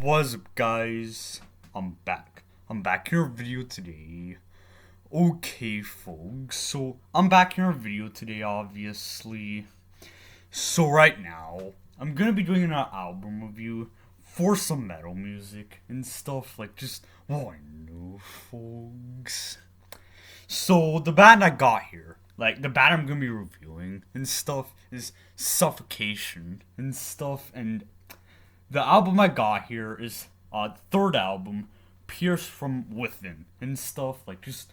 What's up, guys? I'm back. I'm back in our video today. Okay, folks. So, I'm back in our video today, obviously. So, right now, I'm gonna be doing an album review for some metal music and stuff. Like, just, folks. So, the band I got here, like, the band I'm gonna be reviewing and stuff, is Suffocation and stuff, and the album I got here is the third album, Pierce from Within, and stuff. Like, just,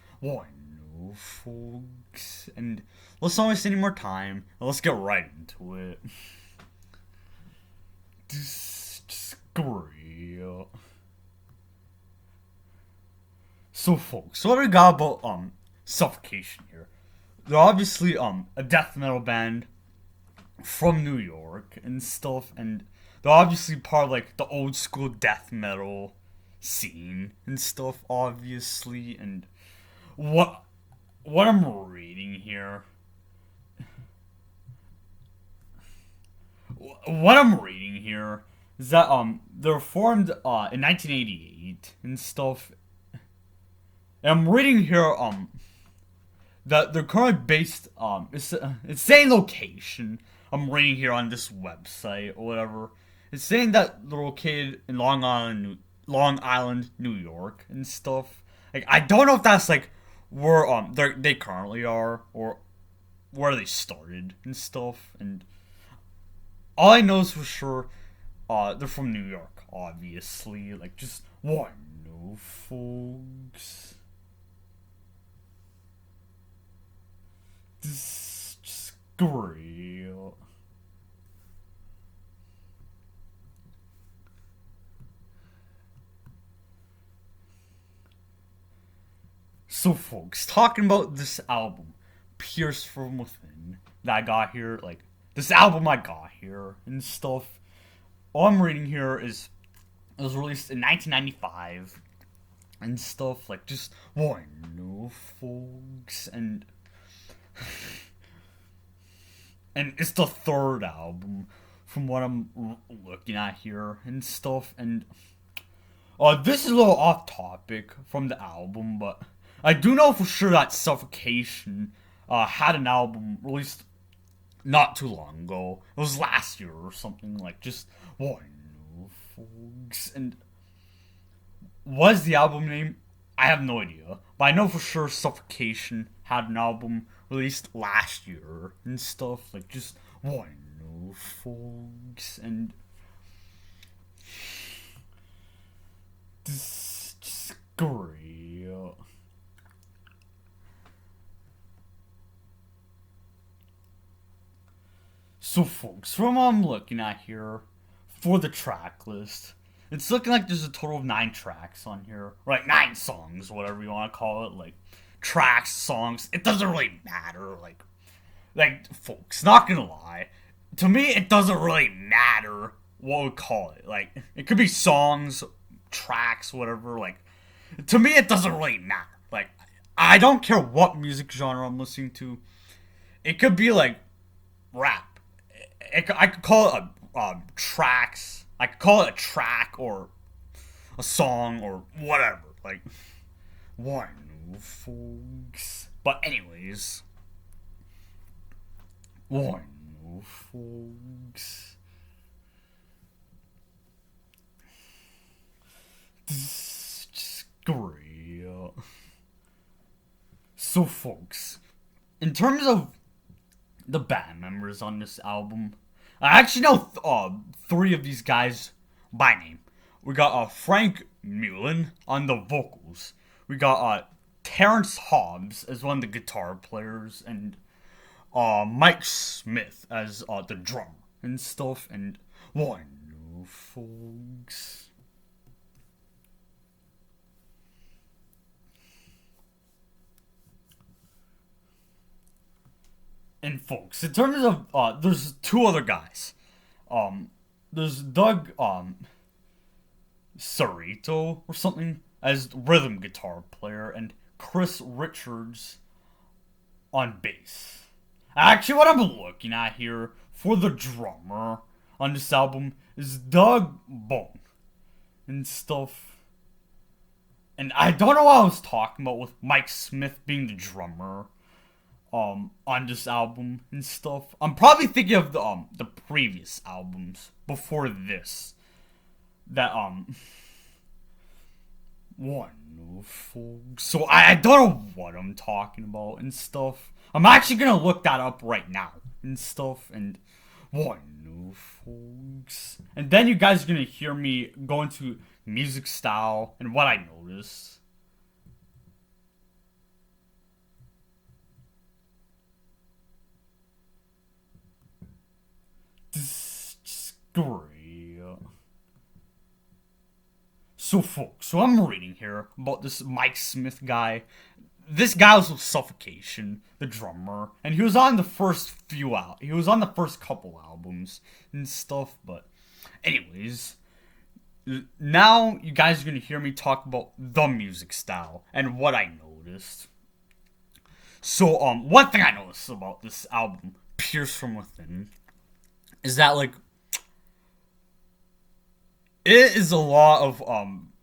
folks. And let's not waste any more time, and let's get right into it. Just great. So, folks, what we got about, Suffocation here? They're obviously, a death metal band from New York and stuff, and they're obviously part of like the old school death metal scene and stuff, obviously. And what I'm reading here, is that they're formed in 1988 and stuff. And I'm reading here that they're currently based it's saying location. I'm reading here on this website or whatever. It's saying that they're located in Long Island, New York, and stuff. Like, I don't know if that's like where they currently are or where they started and stuff. And all I know is for sure, they're from New York, obviously. Like, just folks. This is just great. So, folks, talking about this album, Pierce from Within, that I got here, like, this album I got here and stuff, all I'm reading here is it was released in 1995 and stuff, like, just, folks, and it's the third album from what I'm looking at here and stuff, and this is a little off topic from the album, but I do know for sure that Suffocation had an album released not too long ago. It was last year or something. Like, just folks. And what is the album name? I have no idea, but I know for sure Suffocation had an album released last year and stuff. Like, just folks. And this is just great. So, folks, from what I'm looking at here for the track list, it's looking like there's a total of 9 tracks on here. Right, 9 songs, whatever you want to call it. Like, tracks, songs, it doesn't really matter. Like, folks, not gonna lie. To me, it doesn't really matter what we call it. Like, it could be songs, tracks, whatever. Like, to me, it doesn't really matter. Like, I don't care what music genre I'm listening to. It could be, like, rap. I could call it tracks. I could call it a track or a song or whatever. Like, folks. But anyways, folks. This is just great. So, folks, in terms of the band members on this album, I actually know 3 of these guys by name. We got Frank Mullen on the vocals. We got Terrence Hobbs as one of the guitar players, and Mike Smith as the drummer and stuff. And folks. And folks, in terms of there's 2 other guys. There's Doug Cerrito or something as rhythm guitar player, and Chris Richards on bass. Actually, what I'm looking at here for the drummer on this album is Doug Bone. and stuff. And I don't know what I was talking about with Mike Smith being the drummer on this album and stuff. I'm probably thinking of the previous albums before this. That wonderful. So I don't know what I'm talking about and stuff. I'm actually gonna look that up right now and stuff and wonderful. And then you guys are gonna hear me go into music style and what I noticed. This is great. So folks, so I'm reading here about this Mike Smith guy. This guy was with Suffocation, the drummer, and he was on the first he was on the first couple albums and stuff, but anyways, now you guys are gonna hear me talk about the music style and what I noticed. So one thing I noticed about this album, Pierce from Within, is that like it is a lot of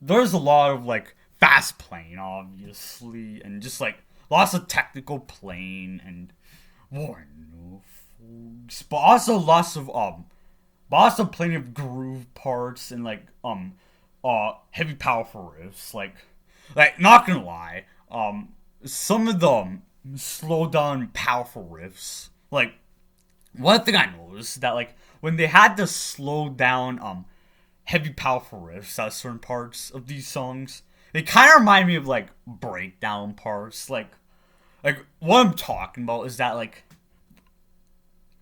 there's a lot of like fast playing obviously and just like lots of technical playing and more no folks, but also plenty of groove parts and like heavy powerful riffs like not gonna lie, some of the slow down powerful riffs, like one thing I noticed that like when they had to slow down heavy powerful riffs at certain parts of these songs, they kind of remind me of like breakdown parts. Like what I'm talking about is that like,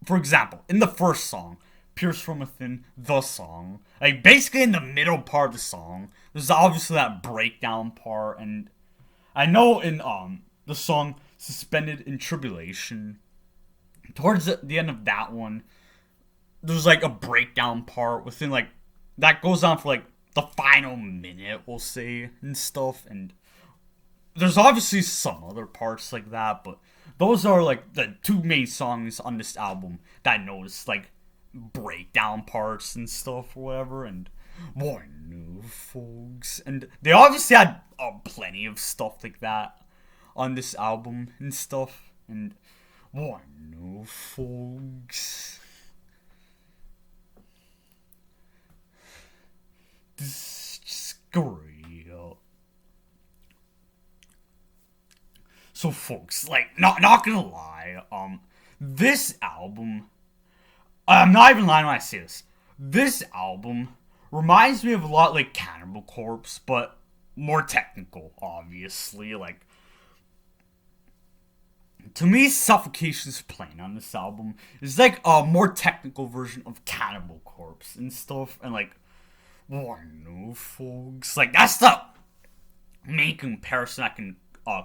for example, in the first song, Pierce from Within, the song, like basically in the middle part of the song, there's obviously that breakdown part, and I know in the song Suspended in Tribulation, towards the end of that one, there's like a breakdown part within like that goes on for like the final minute, we'll say, and stuff. And there's obviously some other parts like that, but those are like the two main songs on this album that I noticed, like breakdown parts and stuff or whatever. And more new folks, and they obviously had plenty of stuff like that on this album and stuff. And more new folks. This is just great. So folks, like not gonna lie, this album, I'm not even lying when I say this. This album reminds me of a lot like Cannibal Corpse, but more technical, obviously. Like to me, Suffocation's playing on this album is like a more technical version of Cannibal Corpse and stuff, and like no folks, like that's the main comparison I can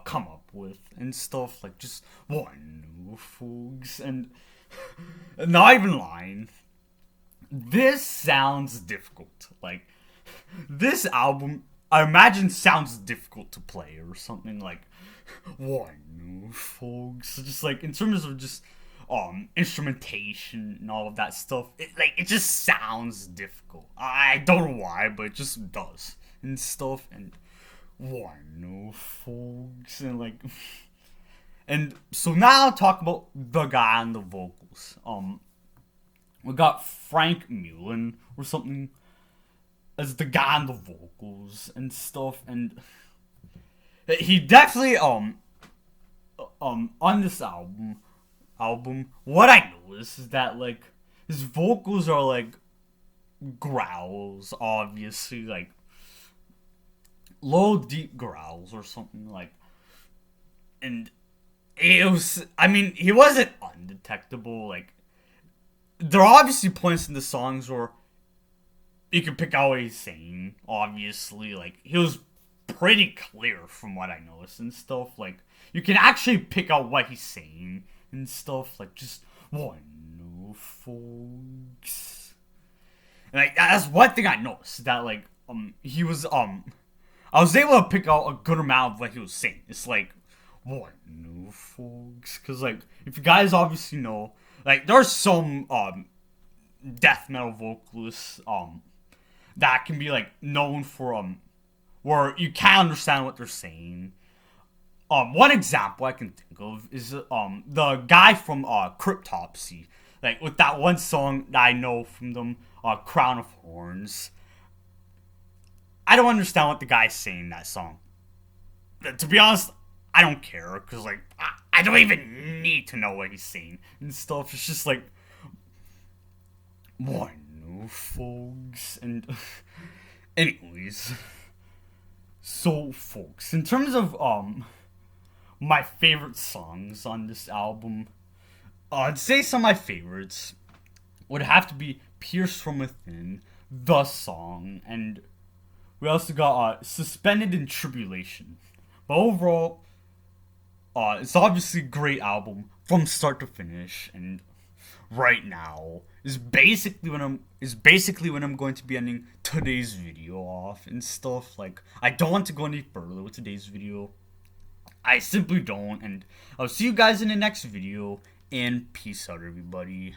come up with and stuff. Like just no folks, and not even lying, this sounds difficult. Like this album, I imagine sounds difficult to play or something. Like no folks, just like in terms of just instrumentation and all of that stuff, it just sounds difficult. I don't know why, but it just does and stuff. And no folks, and like and so now I'll talk about the guy on the vocals. We got Frank Mullen or something as the guy on the vocals and stuff, and he definitely on this album, what I noticed is that like his vocals are like growls, obviously, like low deep growls or something, like, and it was, I mean, he wasn't undetectable. Like there are obviously points in the songs where you can pick out what he's saying, obviously. Like he was pretty clear from what I noticed and stuff. Like you can actually pick out what he's saying and stuff. Like just no folks. And like that's one thing I noticed, that like he was I was able to pick out a good amount of what he was saying. It's like no folks, because like if you guys obviously know, like there's some death metal vocalists that can be like known for where you can't understand what they're saying. One example I can think of is the guy from Cryptopsy, like with that one song that I know from them, Crown of Horns. I don't understand what the guy's saying in that song. To be honest, I don't care because like I don't even need to know what he's saying and stuff. It's just like more new folks and anyways. So folks, in terms of my favorite songs on this album, I'd say some of my favorites would have to be Pierce from Within, The Song, and we also got Suspended in Tribulation. But overall, it's obviously a great album from start to finish, and right now is basically when I'm going to be ending today's video off and stuff. Like I don't want to go any further with today's video. I simply don't, and I'll see you guys in the next video, and peace out everybody.